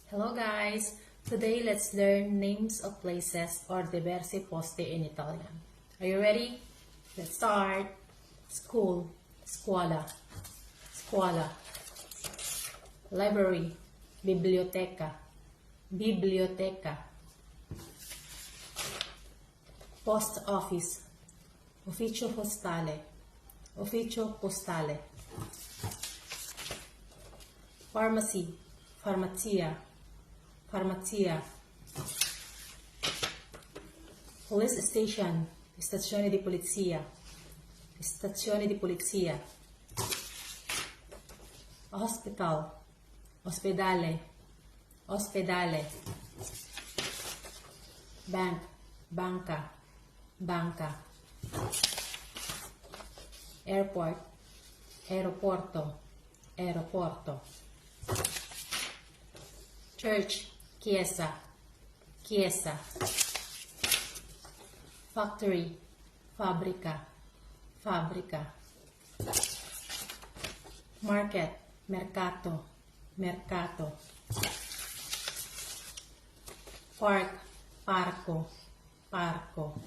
Hello guys! Today let's learn names of places or diversi posti in Italian. Are you ready? Let's start. School, scuola, scuola. Library, biblioteca, biblioteca. Post office, ufficio postale, ufficio postale. Pharmacy, farmacia, farmacia. Police station, stazione di polizia, stazione di polizia. Hospital, ospedale, ospedale. Bank, banca, banca. Airport, aeroporto, aeroporto. Church, chiesa, chiesa. Factory, fabbrica, fabbrica. Market, mercato, mercato. Park, parco, parco.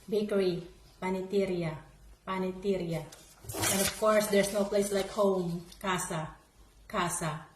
Bakery, panetteria, panetteria. And of course, there's no place like home, casa, casa.